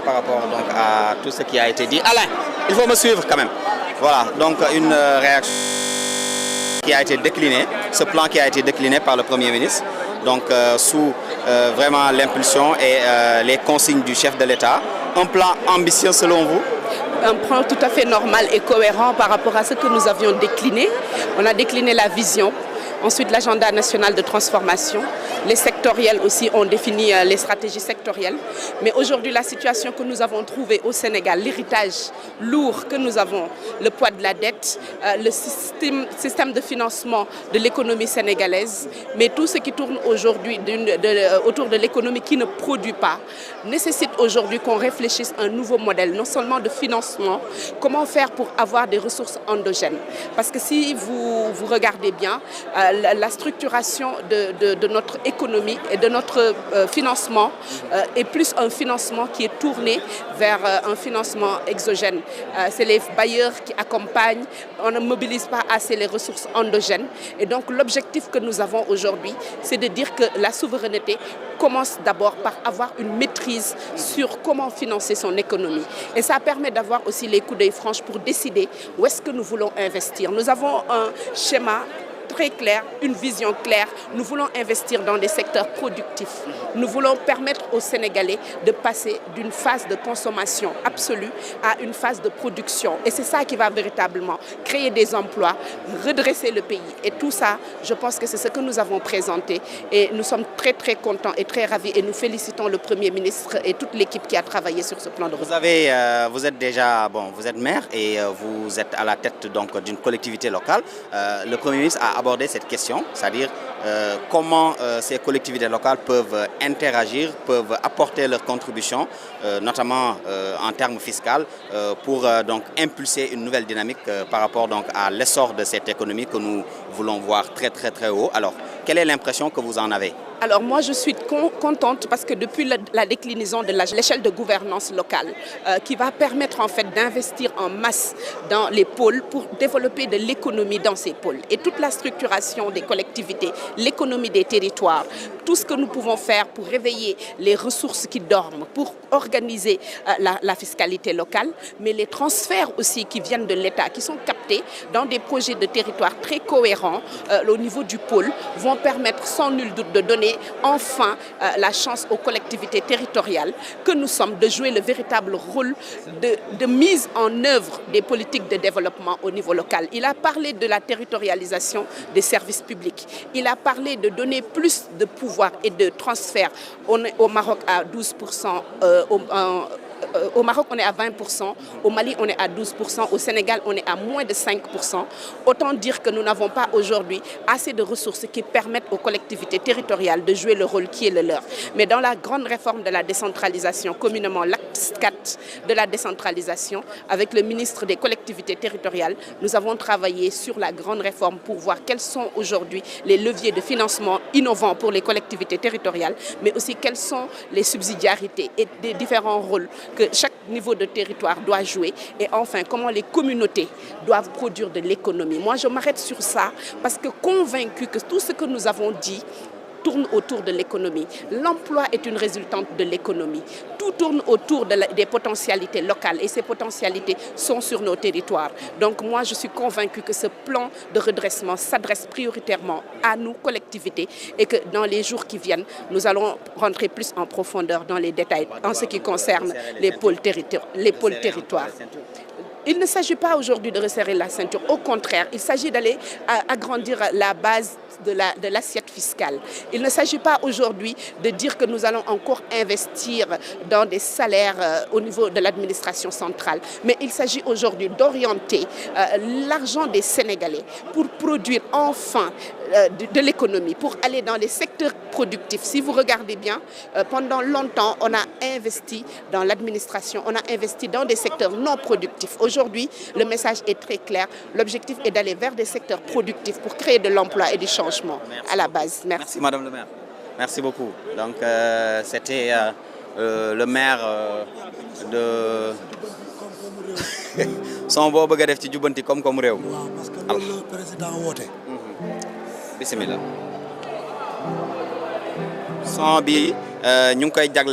par rapport donc, à tout ce qui a été dit. Alain, il faut me suivre quand même. Voilà, donc une réaction qui a été déclinée, ce plan qui a été décliné par le Premier ministre, donc sous vraiment l'impulsion et les consignes du chef de l'État. Un plan ambitieux selon vous? Un plan tout à fait normal et cohérent par rapport à ce que nous avions décliné. On a décliné la vision, ensuite l'agenda national de transformation. Les sectoriels aussi ont défini les stratégies sectorielles. Mais aujourd'hui, la situation que nous avons trouvée au Sénégal, l'héritage lourd que nous avons, le poids de la dette, le système de financement de l'économie sénégalaise, mais tout ce qui tourne aujourd'hui autour de l'économie qui ne produit pas, nécessite aujourd'hui qu'on réfléchisse à un nouveau modèle, non seulement de financement, comment faire pour avoir des ressources endogènes. Parce que si vous regardez bien, la structuration de notre économie et de notre financement est plus un financement qui est tourné vers un financement exogène. C'est les bailleurs qui accompagnent, on ne mobilise pas assez les ressources endogènes. Et donc l'objectif que nous avons aujourd'hui, c'est de dire que la souveraineté commence d'abord par avoir une maîtrise sur comment financer son économie. Et ça permet d'avoir aussi les coups d'œil franches pour décider où est-ce que nous voulons investir. Nous avons un schéma très clair, une vision claire. Nous voulons investir dans des secteurs productifs. Nous voulons permettre aux Sénégalais de passer d'une phase de consommation absolue à une phase de production. Et c'est ça qui va véritablement créer des emplois, redresser le pays. Et tout ça, je pense que c'est ce que nous avons présenté. Et nous sommes très très contents et très ravis. Et nous félicitons le Premier ministre et toute l'équipe qui a travaillé sur ce plan de Vous êtes déjà, vous êtes maire et vous êtes à la tête donc d'une collectivité locale. Le Premier ministre a abordé cette question, c'est-à-dire comment ces collectivités locales peuvent interagir, peuvent apporter leur contribution, notamment en termes fiscaux, pour donc impulser une nouvelle dynamique par rapport donc à l'essor de cette économie que nous voulons voir très très très haut. Alors, quelle est l'impression que vous en avez? Alors moi, je suis contente parce que depuis la déclinaison de l'échelle de gouvernance locale, qui va permettre en fait d'investir en masse dans les pôles pour développer de l'économie dans ces pôles. Et toute la structuration des collectivités, l'économie des territoires, tout ce que nous pouvons faire pour réveiller les ressources qui dorment, pour organiser la fiscalité locale, mais les transferts aussi qui viennent de l'État, qui sont captés dans des projets de territoire très cohérents au niveau du pôle, vont permettre sans nul doute de donner enfin la chance aux collectivités territoriales que nous sommes de jouer le véritable rôle de mise en œuvre des politiques de développement au niveau local. Il a parlé de la territorialisation des services publics. Il a parlé de donner plus de pouvoir et de transfert. On est au Maroc à 12%, au Maroc, on est à 20%, au Mali, on est à 12%, au Sénégal, on est à moins de 5%. Autant dire que nous n'avons pas aujourd'hui assez de ressources qui permettent aux collectivités territoriales de jouer le rôle qui est le leur. Mais dans la grande réforme de la décentralisation, communément l'acte 4 de la décentralisation, avec le ministre des collectivités territoriales, nous avons travaillé sur la grande réforme pour voir quels sont aujourd'hui les leviers de financement innovants pour les collectivités territoriales, mais aussi quelles sont les subsidiarités et les différents rôles que chaque niveau de territoire doit jouer et enfin comment les communautés doivent produire de l'économie. Moi je m'arrête sur ça parce que convaincu que tout ce que nous avons dit tourne autour de l'économie. L'emploi est une résultante de l'économie. Tout tourne autour des potentialités locales et ces potentialités sont sur nos territoires. Donc moi, je suis convaincue que ce plan de redressement s'adresse prioritairement à nous, collectivités, et que dans les jours qui viennent, nous allons rentrer plus en profondeur dans les détails en ce qui concerne les pôles territoires. Il ne s'agit pas aujourd'hui de resserrer la ceinture. Au contraire, il s'agit d'aller agrandir la base de l'assiette fiscale. Il ne s'agit pas aujourd'hui de dire que nous allons encore investir dans des salaires au niveau de l'administration centrale. Mais il s'agit aujourd'hui d'orienter l'argent des Sénégalais pour produire enfin de l'économie, pour aller dans les secteurs productifs. Si vous regardez bien, pendant longtemps, on a investi dans l'administration, on a investi dans des secteurs non productifs. Aujourd'hui, le message est très clair. L'objectif est d'aller vers des secteurs productifs pour créer de l'emploi et du changement à la base. Merci. Merci Madame le maire. Merci beaucoup. Donc c'était le maire de son boo bëgg a def ci jubbanti comme réew. waaw parce que loolu la président woote. Bismillah. Son bi ñu ngi koy jagleel